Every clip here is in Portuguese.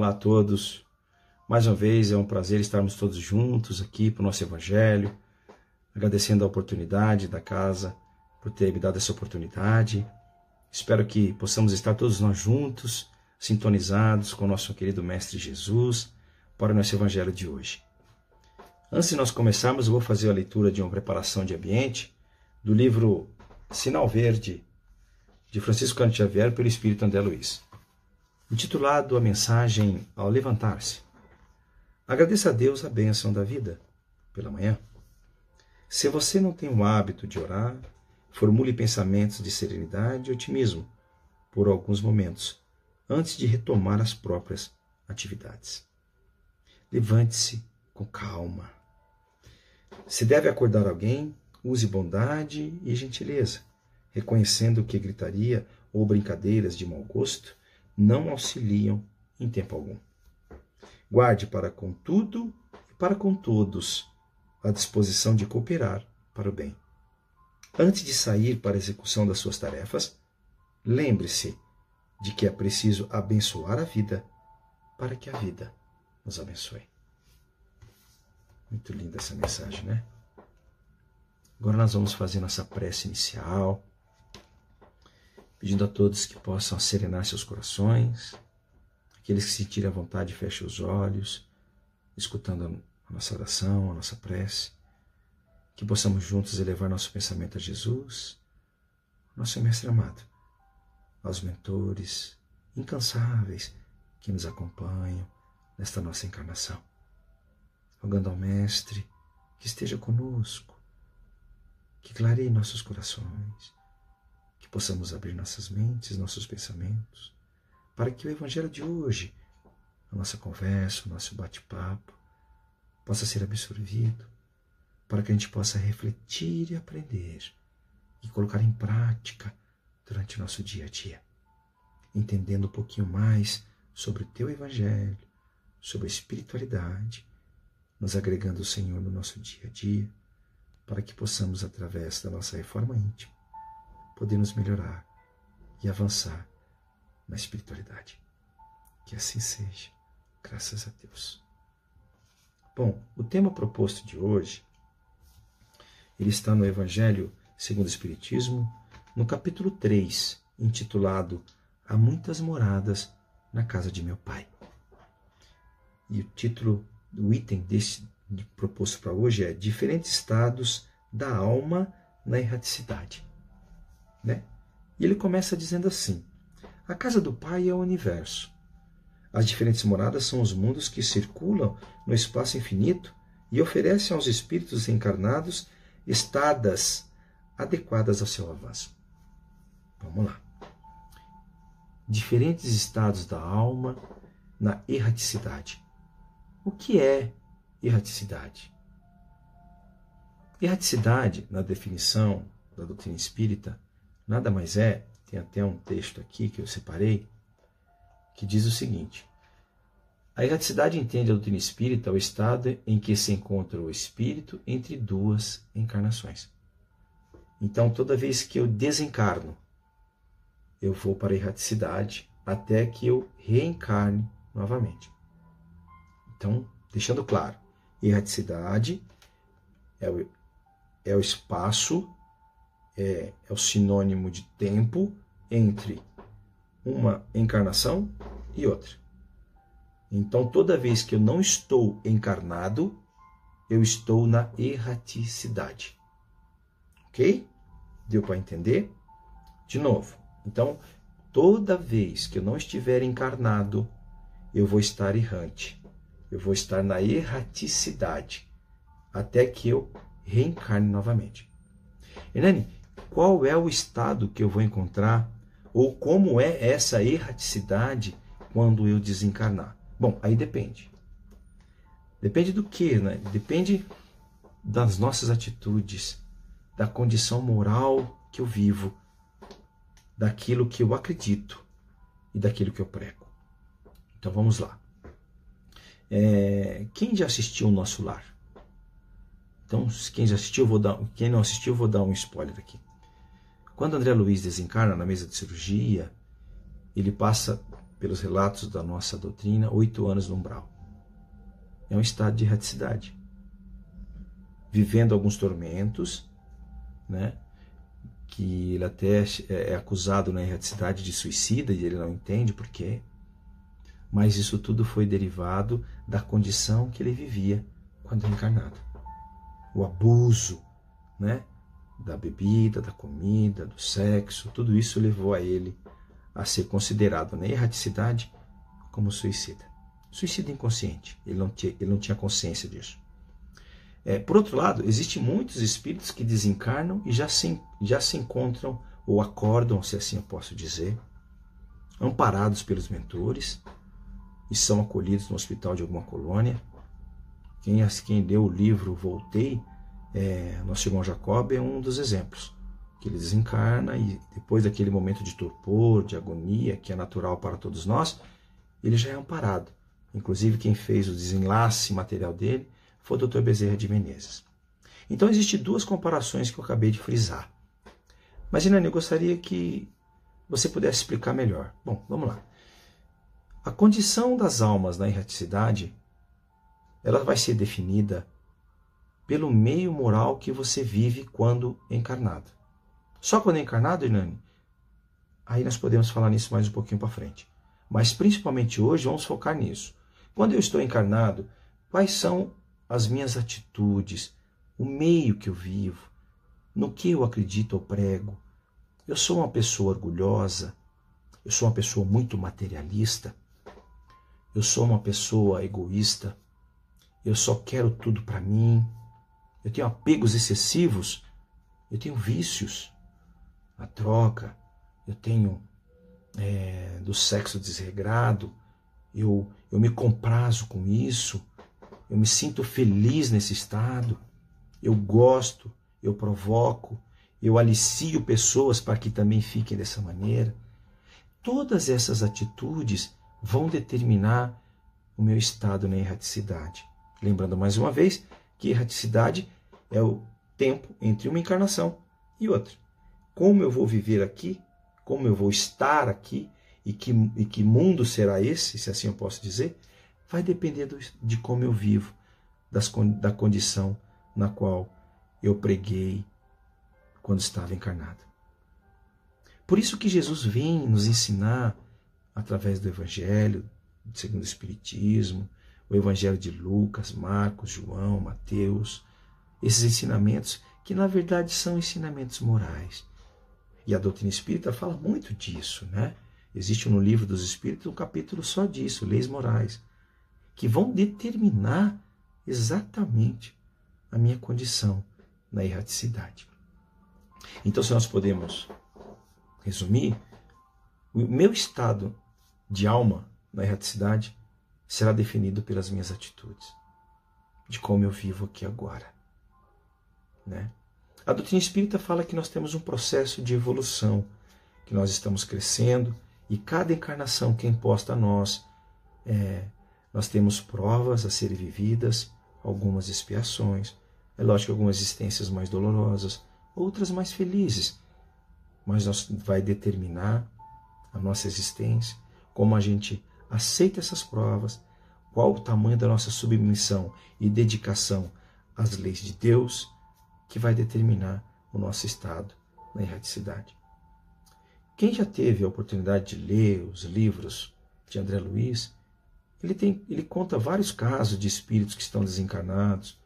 Olá a todos. Mais uma vez é um prazer estarmos todos juntos aqui para o nosso Evangelho, agradecendo a oportunidade da casa por ter me dado essa oportunidade. Espero que possamos estar todos nós juntos, sintonizados com o nosso querido Mestre Jesus para o nosso Evangelho de hoje. Antes de nós começarmos, eu vou fazer a leitura de uma preparação de ambiente do livro Sinal Verde, de Francisco Cândido Xavier, pelo Espírito André Luiz, intitulado A Mensagem ao Levantar-se. Agradeça a Deus a bênção da vida pela manhã. Se você não tem o hábito de orar, formule pensamentos de serenidade e otimismo por alguns momentos, antes de retomar as próprias atividades. Levante-se com calma. Se deve acordar alguém, use bondade e gentileza, reconhecendo que gritaria ou brincadeiras de mau gosto não auxiliam em tempo algum. Guarde para com tudo e para com todos a disposição de cooperar para o bem. Antes de sair para a execução das suas tarefas, lembre-se de que é preciso abençoar a vida para que a vida nos abençoe. Muito linda essa mensagem, né? Agora nós vamos fazer nossa prece inicial, pedindo a todos que possam serenar seus corações. Aqueles que sentirem a vontade, fechem os olhos, escutando a nossa oração, a nossa prece. Que possamos juntos elevar nosso pensamento a Jesus, nosso Mestre amado, aos mentores incansáveis que nos acompanham nesta nossa encarnação. Rogando ao Mestre que esteja conosco, que clareie nossos corações, que possamos abrir nossas mentes, nossos pensamentos, para que o Evangelho de hoje, a nossa conversa, o nosso bate-papo, possa ser absorvido, para que a gente possa refletir e aprender e colocar em prática durante o nosso dia a dia, entendendo um pouquinho mais sobre o Teu Evangelho, sobre a espiritualidade, nos agregando o Senhor no nosso dia a dia, para que possamos, através da nossa reforma íntima, poder nos melhorar e avançar na espiritualidade. Que assim seja, graças a Deus. Bom, o tema proposto de hoje, ele está no Evangelho segundo o Espiritismo, no capítulo 3, intitulado Há muitas moradas na casa de meu Pai. E o título, o item proposto para hoje é Diferentes estados da alma na erraticidade. Né? E ele começa dizendo assim: a casa do Pai é o universo. As diferentes moradas são os mundos que circulam no espaço infinito e oferecem aos espíritos encarnados estadas adequadas ao seu avanço. Vamos lá. Diferentes estados da alma na erraticidade. O que é erraticidade? Erraticidade, na definição da doutrina espírita, nada mais é, tem até um texto aqui que eu separei, que diz o seguinte: a erraticidade entende a doutrina espírita o estado em que se encontra o espírito entre duas encarnações. Então, toda vez que eu desencarno, eu vou para a erraticidade até que eu reencarne novamente. Então, deixando claro, erraticidade é o espaço, é o sinônimo de tempo entre uma encarnação e outra. Então, toda vez que eu não estou encarnado, eu estou na erraticidade. Ok? Deu para entender? De novo. Então, toda vez que eu não estiver encarnado, eu vou estar errante. Eu vou estar na erraticidade até que eu reencarne novamente. Hernani, qual é o estado que eu vou encontrar ou como é essa erraticidade quando eu desencarnar? Bom, aí depende. Depende do quê, né? Depende das nossas atitudes, da condição moral que eu vivo, daquilo que eu acredito e daquilo que eu prego. Então vamos lá. Quem já assistiu o Nosso Lar? Então, quem já assistiu, quem não assistiu, vou dar um spoiler aqui. Quando André Luiz desencarna na mesa de cirurgia, ele passa pelos relatos da nossa doutrina, 8 anos no umbral. É um estado de erraticidade. Vivendo alguns tormentos, né? Que ele até é acusado na erraticidade de suicida e ele não entende por quê. Mas isso tudo foi derivado da condição que ele vivia quando encarnado. O abuso, né? Da bebida, da comida, do sexo, tudo isso levou a ele a ser considerado na erraticidade como suicida. Suicida inconsciente, ele não tinha consciência disso. Por outro lado, existem muitos espíritos que desencarnam e já se encontram, ou acordam, se assim eu posso dizer, amparados pelos mentores e são acolhidos no hospital de alguma colônia. Quem leu o livro Voltei, nosso irmão Jacob, é um dos exemplos. Que ele desencarna e depois daquele momento de torpor, de agonia, que é natural para todos nós, ele já é amparado. Inclusive quem fez o desenlace material dele foi o Dr. Bezerra de Menezes. Então existem 2 comparações que eu acabei de frisar. Mas, Inani, eu gostaria que você pudesse explicar melhor. Bom, vamos lá. A condição das almas na erraticidade, ela vai ser definida pelo meio moral que você vive quando encarnado. Só quando encarnado, Inani? Aí nós podemos falar nisso mais um pouquinho para frente. Mas principalmente hoje vamos focar nisso. Quando eu estou encarnado, quais são as minhas atitudes, o meio que eu vivo, no que eu acredito ou prego? Eu sou uma pessoa orgulhosa? Eu sou uma pessoa muito materialista? Eu sou uma pessoa egoísta? Eu só quero tudo para mim? Eu tenho apegos excessivos? Eu tenho vícios? A droga? Eu tenho do sexo desregrado? Eu me comprazo com isso? Eu me sinto feliz nesse estado? Eu gosto? Eu provoco? Eu alicio pessoas para que também fiquem dessa maneira? Todas essas atitudes vão determinar o meu estado na erraticidade. Lembrando mais uma vez que erraticidade é o tempo entre uma encarnação e outra. Como eu vou viver aqui, como eu vou estar aqui, e que mundo será esse, se assim eu posso dizer, vai depender de como eu vivo, da condição na qual eu preguei quando estava encarnado. Por isso que Jesus vem nos ensinar, através do Evangelho, segundo o Espiritismo, o Evangelho de Lucas, Marcos, João, Mateus, esses ensinamentos que na verdade são ensinamentos morais. E a doutrina espírita fala muito disso, né? Existe no Livro dos Espíritos um capítulo só disso, leis morais, que vão determinar exatamente a minha condição na erraticidade. Então, se nós podemos resumir, o meu estado de alma na erraticidade será definido pelas minhas atitudes, de como eu vivo aqui agora, né? A doutrina espírita fala que nós temos um processo de evolução, que nós estamos crescendo e cada encarnação que é imposta a nós, nós temos provas a serem vividas, algumas expiações, é lógico que algumas existências mais dolorosas, outras mais felizes, mas vai determinar a nossa existência, como a gente aceita essas provas, qual o tamanho da nossa submissão e dedicação às leis de Deus, que vai determinar o nosso estado na erraticidade. Quem já teve a oportunidade de ler os livros de André Luiz, ele conta vários casos de espíritos que estão desencarnados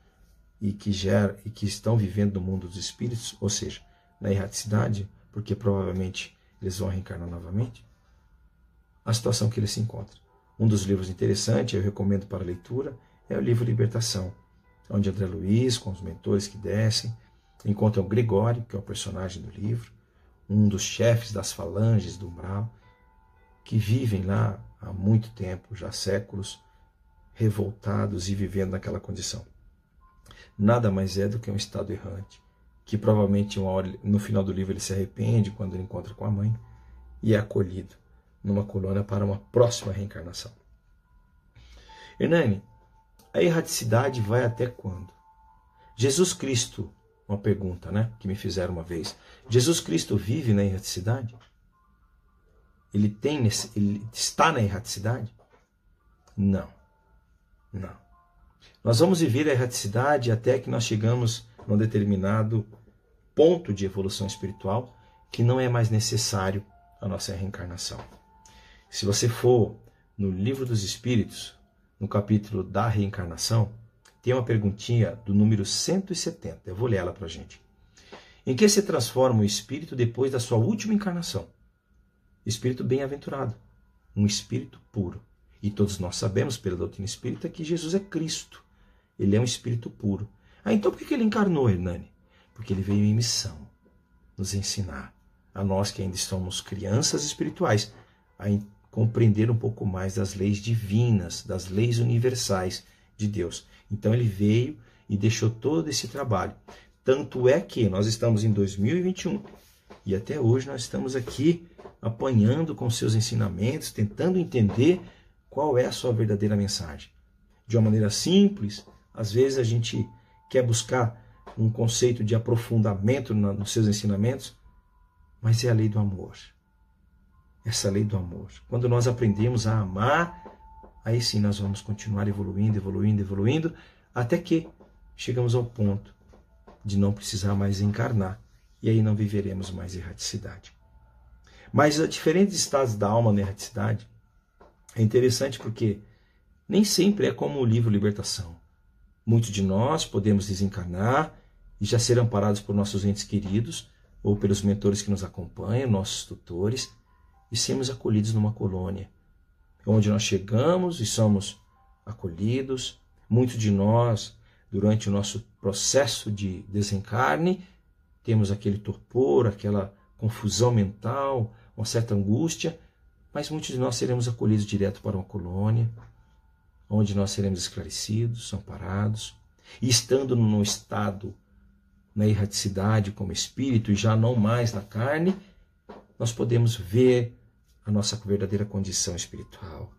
e que estão vivendo no mundo dos espíritos, ou seja, na erraticidade, porque provavelmente eles vão reencarnar novamente, a situação que eles se encontram. Um dos livros interessantes, eu recomendo para leitura, é o livro Libertação, onde André Luiz, com os mentores que descem, encontram Gregório, que é o personagem do livro, um dos chefes das falanges do umbral, que vivem lá há muito tempo, já séculos, revoltados e vivendo naquela condição. Nada mais é do que um estado errante, que provavelmente no final do livro ele se arrepende quando ele encontra com a mãe e é acolhido numa colônia para uma próxima reencarnação. Hernani, a erraticidade vai até quando? Jesus Cristo, uma pergunta, né, que me fizeram uma vez. Jesus Cristo vive na erraticidade? ele está na erraticidade? Não. Não. Nós vamos viver a erraticidade até que nós chegamos num determinado ponto de evolução espiritual que não é mais necessário a nossa reencarnação. Se você for no Livro dos Espíritos, no capítulo da reencarnação, tem uma perguntinha do número 170. Eu vou ler ela para a gente. Em que se transforma o espírito depois da sua última encarnação? Espírito bem-aventurado, um espírito puro. E todos nós sabemos, pela doutrina espírita, que Jesus é Cristo. Ele é um espírito puro. Então por que ele encarnou, Hernani? Porque ele veio em missão nos ensinar, a nós que ainda somos crianças espirituais, a compreender um pouco mais das leis divinas, das leis universais de Deus. Então ele veio e deixou todo esse trabalho. Tanto é que nós estamos em 2021 e até hoje nós estamos aqui apanhando com seus ensinamentos, tentando entender qual é a sua verdadeira mensagem. De uma maneira simples, às vezes a gente quer buscar um conceito de aprofundamento nos seus ensinamentos, mas é a lei do amor. Essa lei do amor. Quando nós aprendemos a amar, aí sim nós vamos continuar evoluindo, até que chegamos ao ponto de não precisar mais encarnar. E aí não viveremos mais erraticidade. Mas a diferentes estados da alma na erraticidade é interessante porque nem sempre é como o livro Libertação. Muitos de nós podemos desencarnar e já ser amparados por nossos entes queridos ou pelos mentores que nos acompanham, nossos tutores, e sermos acolhidos numa colônia, onde nós chegamos e somos acolhidos. Muitos de nós, durante o nosso processo de desencarne, temos aquele torpor, aquela confusão mental, uma certa angústia, mas muitos de nós seremos acolhidos direto para uma colônia, onde nós seremos esclarecidos, amparados, e estando num estado na erraticidade como espírito e já não mais na carne, nós podemos ver a nossa verdadeira condição espiritual.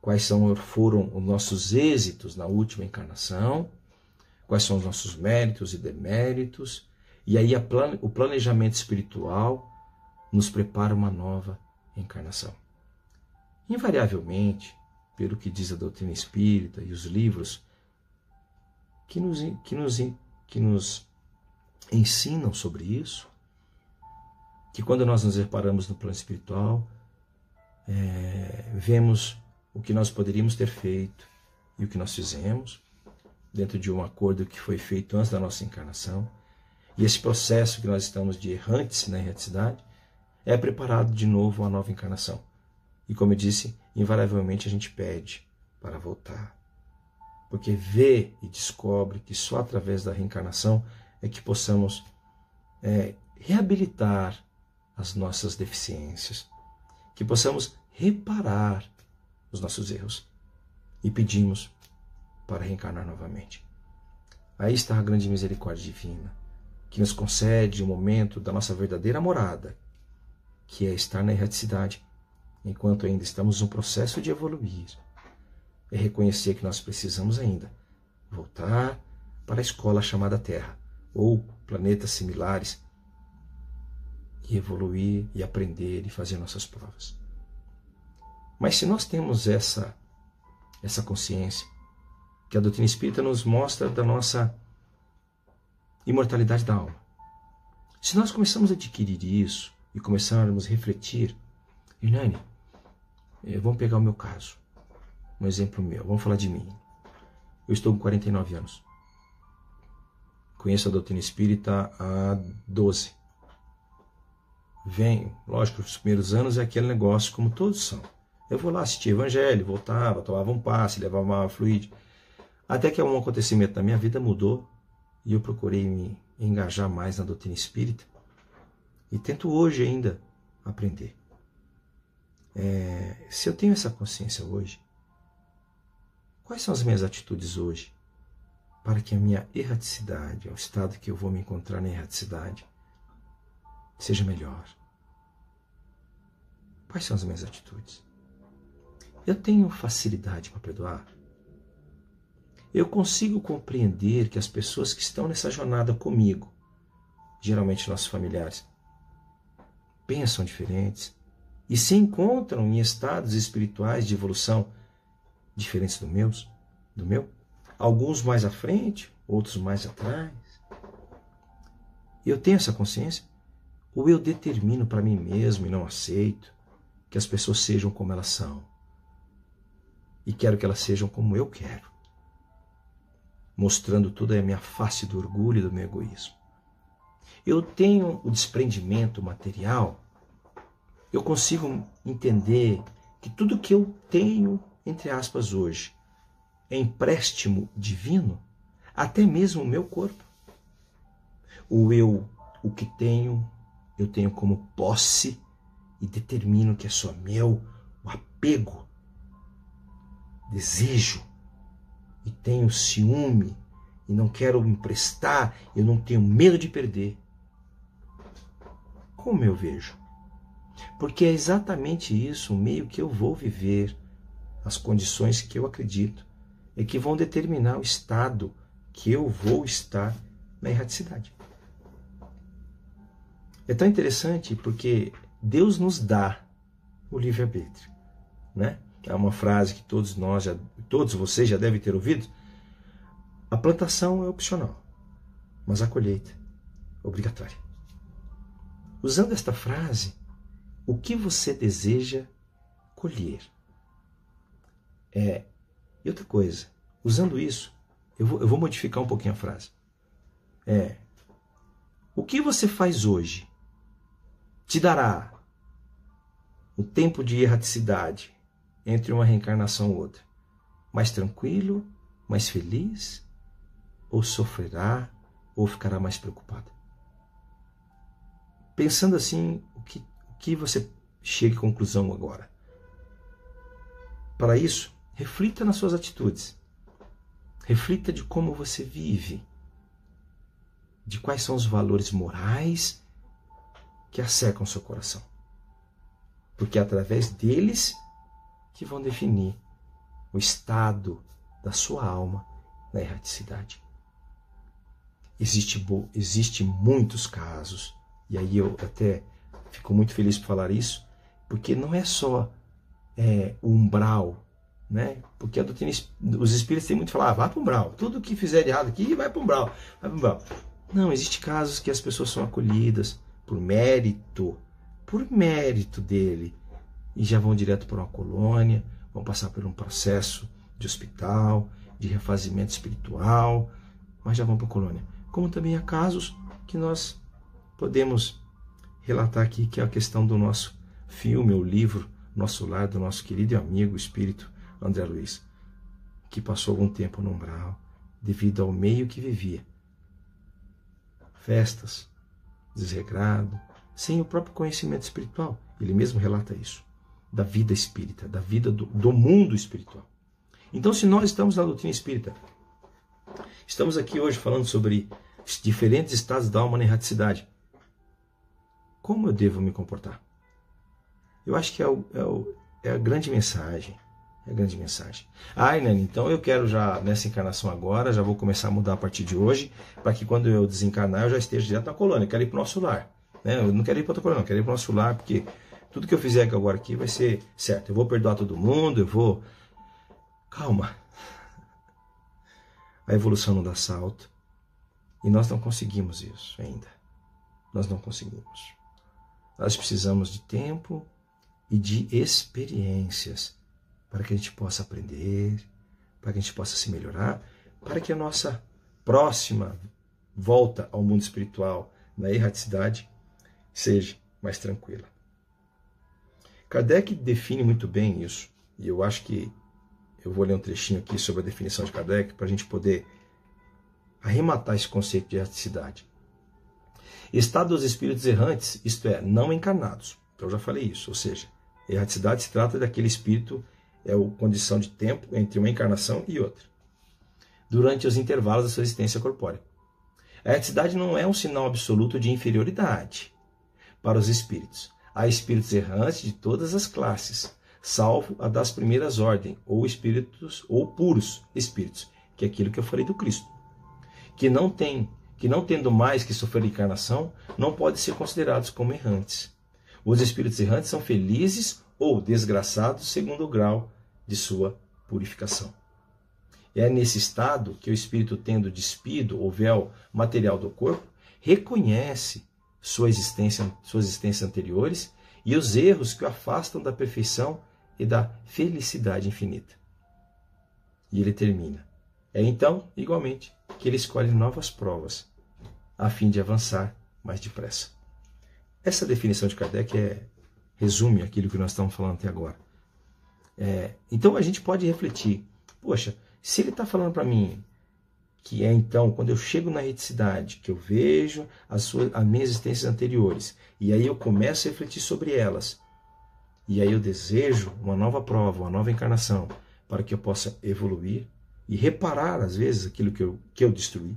Quais foram os nossos êxitos na última encarnação, quais são os nossos méritos e deméritos, e aí o planejamento espiritual nos prepara uma nova encarnação. Invariavelmente, pelo que diz a doutrina espírita e os livros que nos ensinam sobre isso, que quando nós nos reparamos no plano espiritual, vemos o que nós poderíamos ter feito e o que nós fizemos, dentro de um acordo que foi feito antes da nossa encarnação. E esse processo que nós estamos de errantes na erraticidade é preparado de novo a nova encarnação. E como eu disse, invariavelmente a gente pede para voltar. Porque vê e descobre que só através da reencarnação é que possamos reabilitar as nossas deficiências, que possamos reparar os nossos erros e pedimos para reencarnar novamente. Aí está a grande misericórdia divina, que nos concede o momento da nossa verdadeira morada, que é estar na erraticidade, enquanto ainda estamos no processo de evoluir. É reconhecer que nós precisamos ainda voltar para a escola chamada Terra, ou planetas similares, e evoluir e aprender e fazer nossas provas. Mas se nós temos essa consciência, que a doutrina espírita nos mostra da nossa imortalidade da alma, se nós começamos a adquirir isso e começarmos a refletir, Hernani, vamos pegar o meu caso, um exemplo meu, vamos falar de mim. Eu estou com 49 anos. Conheço a doutrina espírita há 12. Venho, lógico, os primeiros anos é aquele negócio como todos são. Eu vou lá assistir evangelho, voltava, tomava um passe, levava uma fluide. Até que um acontecimento na minha vida mudou e eu procurei me engajar mais na doutrina espírita e tento hoje ainda aprender. Se eu tenho essa consciência hoje, quais são as minhas atitudes hoje para que a minha erraticidade, o estado que eu vou me encontrar na erraticidade, seja melhor? Quais são as minhas atitudes? Eu tenho facilidade para perdoar? Eu consigo compreender que as pessoas que estão nessa jornada comigo, geralmente nossos familiares, pensam diferentes, e se encontram em estados espirituais de evolução diferentes do meu, alguns mais à frente, outros mais atrás. Eu tenho essa consciência? Ou eu determino para mim mesmo e não aceito que as pessoas sejam como elas são? E quero que elas sejam como eu quero, mostrando toda a minha face do orgulho e do meu egoísmo. Eu tenho o desprendimento material, eu consigo entender que tudo que eu tenho, entre aspas, hoje, é empréstimo divino, até mesmo o meu corpo. O que tenho, eu tenho como posse e determino que é só meu, o apego, desejo, e tenho ciúme, e não quero emprestar, eu não tenho medo de perder. Como eu vejo? Porque é exatamente isso, o meio que eu vou viver, as condições que eu acredito, é que vão determinar o estado que eu vou estar na erraticidade. É tão interessante porque Deus nos dá o livre-arbítrio, né? É uma frase que todos vocês já devem ter ouvido. A plantação é opcional, mas a colheita é obrigatória. Usando esta frase, o que você deseja colher? E outra coisa, usando isso, eu vou modificar um pouquinho a frase. O que você faz hoje te dará o tempo de erraticidade entre uma reencarnação e outra mais tranquilo, mais feliz, ou sofrerá, ou ficará mais preocupado? Pensando assim, o que você chega à conclusão agora? Para isso, reflita nas suas atitudes. Reflita de como você vive, de quais são os valores morais que cercam seu coração. Porque é através deles que vão definir o estado da sua alma na erraticidade. Existe muitos casos, e aí eu até fico muito feliz por falar isso, porque não é só o umbral, né? Porque a doutrina, os espíritos têm muito falar, vá para o umbral, tudo que fizer de errado aqui vai para o umbral, vai para o umbral. Não, existem casos que as pessoas são acolhidas por mérito dele, e já vão direto para uma colônia, vão passar por um processo de hospital, de refazimento espiritual, mas já vão para a colônia. Como também há casos que nós podemos relatar aqui, que é a questão do nosso filme ou livro, Nosso Lar, do nosso querido amigo espírito André Luiz, que passou algum tempo no umbral devido ao meio que vivia. Festas, desregrado, sem o próprio conhecimento espiritual. Ele mesmo relata isso, da vida espírita, da vida do mundo espiritual. Então, se nós estamos na doutrina espírita, estamos aqui hoje falando sobre diferentes estados da alma na erraticidade, como eu devo me comportar? Eu acho que é a grande mensagem. É a grande mensagem. Nani, então eu quero já, nessa encarnação agora, já vou começar a mudar a partir de hoje, para que quando eu desencarnar, eu já esteja direto na colônia. Eu quero ir para o nosso lar. Né? Eu não quero ir para outra colônia, eu quero ir para o nosso lar, porque tudo que eu fizer agora aqui vai ser certo. Eu vou perdoar todo mundo, eu vou... Calma. A evolução não dá salto. E nós não conseguimos isso ainda. Nós não conseguimos. Nós precisamos de tempo e de experiências para que a gente possa aprender, para que a gente possa se melhorar, para que a nossa próxima volta ao mundo espiritual, na erraticidade, seja mais tranquila. Kardec define muito bem isso, e eu acho que eu vou ler um trechinho aqui sobre a definição de Kardec para a gente poder arrematar esse conceito de erraticidade. Estado dos espíritos errantes, isto é, não encarnados. Então eu já falei isso, ou seja, erraticidade se trata daquele espírito, é a condição de tempo entre uma encarnação e outra, durante os intervalos da sua existência corpórea. A erraticidade não é um sinal absoluto de inferioridade para os espíritos. Há espíritos errantes de todas as classes, salvo a das primeiras ordens, ou espíritos, ou puros espíritos, que é aquilo que eu falei do Cristo, que não tendo mais que sofrer encarnação, não podem ser considerados como errantes. Os espíritos errantes são felizes ou desgraçados segundo o grau de sua purificação. É nesse estado que o espírito, tendo despido o véu material do corpo, reconhece suas existências anteriores e os erros que o afastam da perfeição e da felicidade infinita. E ele termina. É então, igualmente, que ele escolhe novas provas, a fim de avançar mais depressa. Essa definição de Kardec resume aquilo que nós estamos falando até agora. Então a gente pode refletir, poxa, se ele está falando para mim que então, quando eu chego na reticidade, que eu vejo as minhas existências anteriores, e aí eu começo a refletir sobre elas, e aí eu desejo uma nova prova, uma nova encarnação, para que eu possa evoluir e reparar, às vezes, aquilo que eu destruí,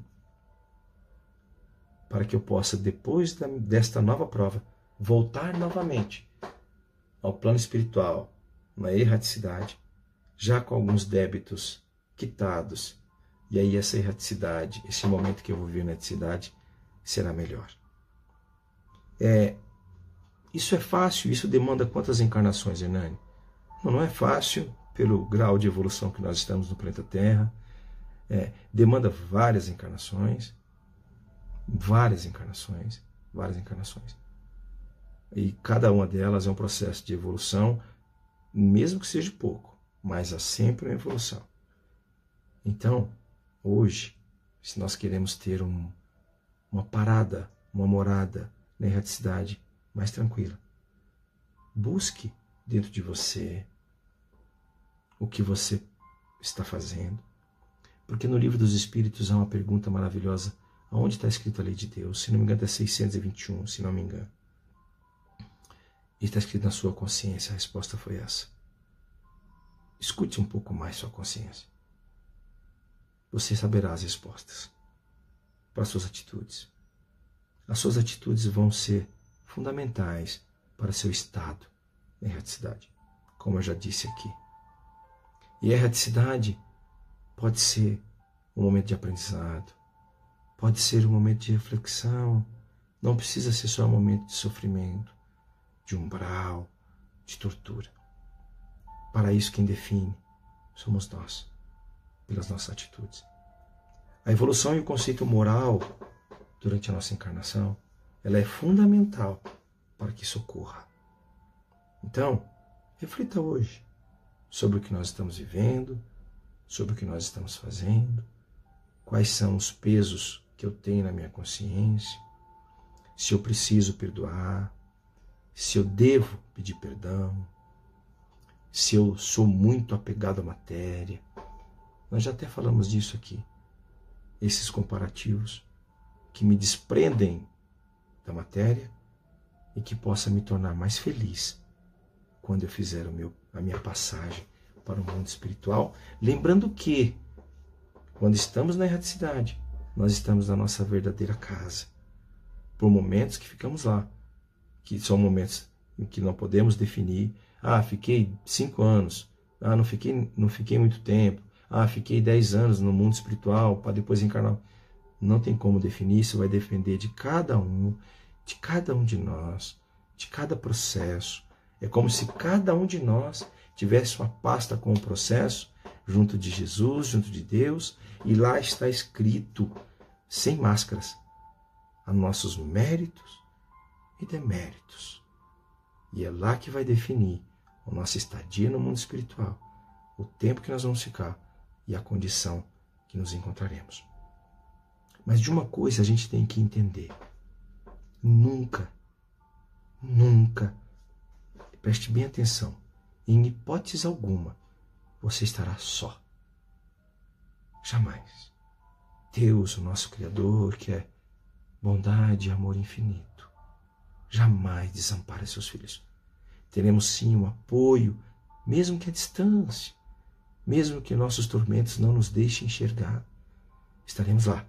para que eu possa, depois desta nova prova, voltar novamente ao plano espiritual, na erraticidade, já com alguns débitos quitados. E aí essa erraticidade, esse momento que eu vou viver na erraticidade, será melhor. Isso é fácil? Isso demanda quantas encarnações, Hernani? Não é fácil, pelo grau de evolução que nós estamos no planeta Terra. Demanda várias encarnações. Várias encarnações. E cada uma delas é um processo de evolução, mesmo que seja pouco, mas há sempre uma evolução. Então, hoje, se nós queremos ter uma parada, uma morada na erraticidade mais tranquila, busque dentro de você o que você está fazendo. Porque no Livro dos Espíritos há uma pergunta maravilhosa. Onde está escrita a lei de Deus? Se não me engano, é 621, se não me engano. E está escrito na sua consciência. A resposta foi essa. Escute um pouco mais sua consciência. Você saberá as respostas para as suas atitudes. As suas atitudes vão ser fundamentais para seu estado na erraticidade, como eu já disse aqui. E a erraticidade pode ser um momento de aprendizado, pode ser um momento de reflexão, não precisa ser só um momento de sofrimento, de umbral, de tortura. Para isso, quem define somos nós, pelas nossas atitudes. A evolução e o conceito moral durante a nossa encarnação, ela é fundamental para que isso ocorra. Então, reflita hoje sobre o que nós estamos vivendo, sobre o que nós estamos fazendo, quais são os pesos que eu tenho na minha consciência, se eu preciso perdoar, se eu devo pedir perdão, se eu sou muito apegado à matéria. Nós já até falamos disso aqui. Esses comparativos que me desprendem da matéria e que possa me tornar mais feliz quando eu fizer a minha passagem para o mundo espiritual. Lembrando que, quando estamos na erraticidade, nós estamos na nossa verdadeira casa. Por momentos que ficamos lá, que são momentos em que não podemos definir. Fiquei 5 anos. Não fiquei muito tempo. Fiquei 10 anos no mundo espiritual para depois encarnar. Não tem como definir, isso vai depender de cada um de nós, de cada processo. É como se cada um de nós tivesse uma pasta com o processo, junto de Jesus, junto de Deus, e lá está escrito, sem máscaras, a nossos méritos e deméritos. E é lá que vai definir a nossa estadia no mundo espiritual, o tempo que nós vamos ficar e a condição que nos encontraremos. Mas de uma coisa a gente tem que entender. Nunca, preste bem atenção, em hipótese alguma, você estará só. Jamais. Deus, o nosso Criador, que é bondade e amor infinito, jamais desampara seus filhos. Teremos sim um apoio, mesmo que à distância, mesmo que nossos tormentos não nos deixem enxergar. Estaremos lá,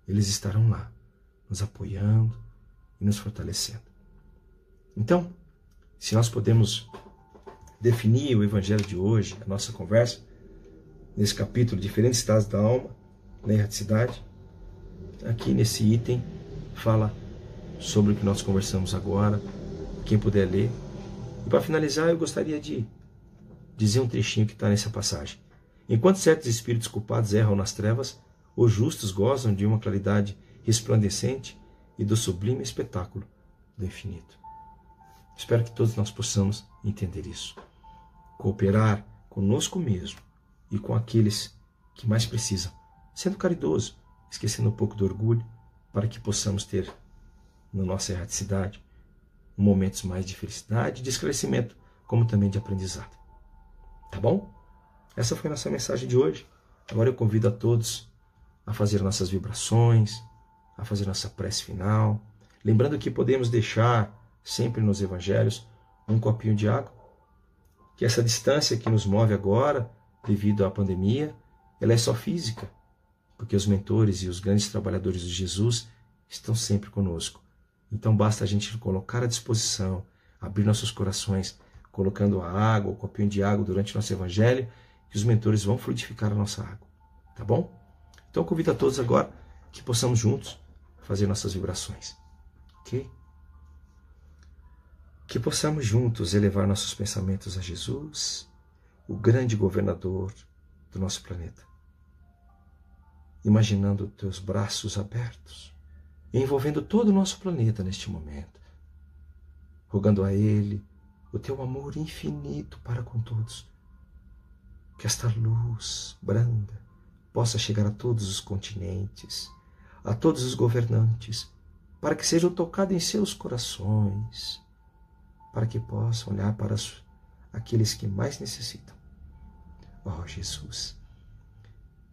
eles estarão lá, nos apoiando e nos fortalecendo. Então, se nós podemos definir o Evangelho de hoje, a nossa conversa, nesse capítulo, diferentes estados da alma, na erraticidade, aqui nesse item fala sobre o que nós conversamos agora, quem puder ler. E para finalizar, eu gostaria de dizer um trechinho que está nessa passagem. Enquanto certos espíritos culpados erram nas trevas, os justos gozam de uma claridade resplandecente e do sublime espetáculo do infinito. Espero que todos nós possamos entender isso. Cooperar conosco mesmo e com aqueles que mais precisam, sendo caridoso, esquecendo um pouco do orgulho, para que possamos ter, na nossa erraticidade, momentos mais de felicidade, de esclarecimento, como também de aprendizado. Tá bom? Essa foi a nossa mensagem de hoje. Agora eu convido a todos a fazer nossas vibrações, a fazer nossa prece final. Lembrando que podemos deixar sempre nos evangelhos um copinho de água, que essa distância que nos move agora, devido à pandemia, ela é só física, porque os mentores e os grandes trabalhadores de Jesus estão sempre conosco. Então basta a gente colocar à disposição, abrir nossos corações, colocando a água, o copinho de água durante o nosso evangelho, que os mentores vão fluidificar a nossa água. Tá bom? Então eu convido a todos agora que possamos juntos fazer nossas vibrações. Ok? Que possamos juntos elevar nossos pensamentos a Jesus, o grande governador do nosso planeta. Imaginando teus braços abertos, envolvendo todo o nosso planeta neste momento, rogando a Ele o teu amor infinito para com todos. Que esta luz branda possa chegar a todos os continentes, a todos os governantes, para que sejam tocados em seus corações, para que possam olhar para aqueles que mais necessitam. Ó Jesus,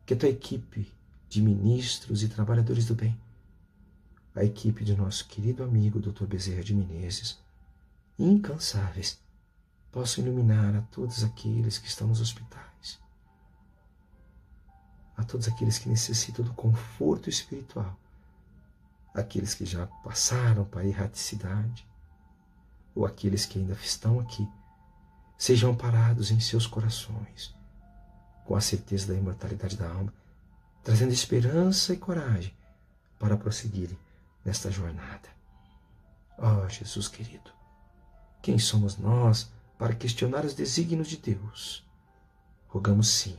que a tua equipe de ministros e trabalhadores do bem, a equipe de nosso querido amigo Dr. Bezerra de Menezes, incansáveis, possam iluminar a todos aqueles que estão nos hospitais, a todos aqueles que necessitam do conforto espiritual, aqueles que já passaram para a erraticidade, ou aqueles que ainda estão aqui, sejam amparados em seus corações, com a certeza da imortalidade da alma, trazendo esperança e coragem para prosseguirem nesta jornada. Ó Jesus querido, quem somos nós para questionar os desígnios de Deus? Rogamos sim,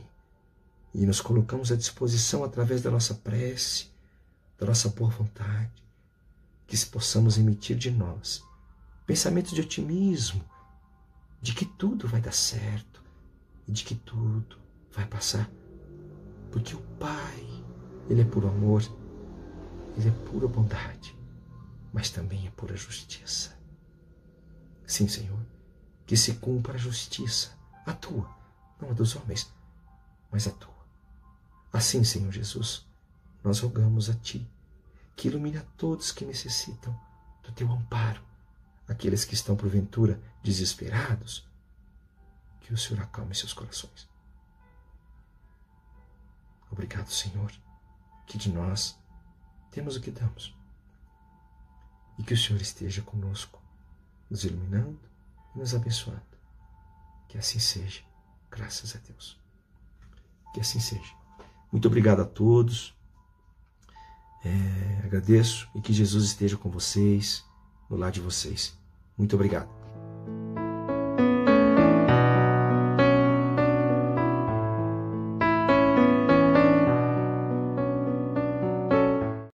e nos colocamos à disposição através da nossa prece, da nossa boa vontade, que possamos emitir de nós pensamentos de otimismo, de que tudo vai dar certo e de que tudo vai passar, porque o Pai, Ele é puro amor, Ele é pura bondade, mas também é pura justiça. Sim, Senhor, que se cumpra a justiça, a tua, não a dos homens, mas a tua. Assim, Senhor Jesus, nós rogamos a Ti, que ilumine a todos que necessitam do Teu amparo, aqueles que estão, porventura, desesperados, que o Senhor acalme seus corações. Obrigado, Senhor, que de nós temos o que damos, e que o Senhor esteja conosco, nos iluminando e nos abençoando. Que assim seja, graças a Deus. Que assim seja. Muito obrigado a todos. Agradeço e que Jesus esteja com vocês, no lar de vocês. Muito obrigado.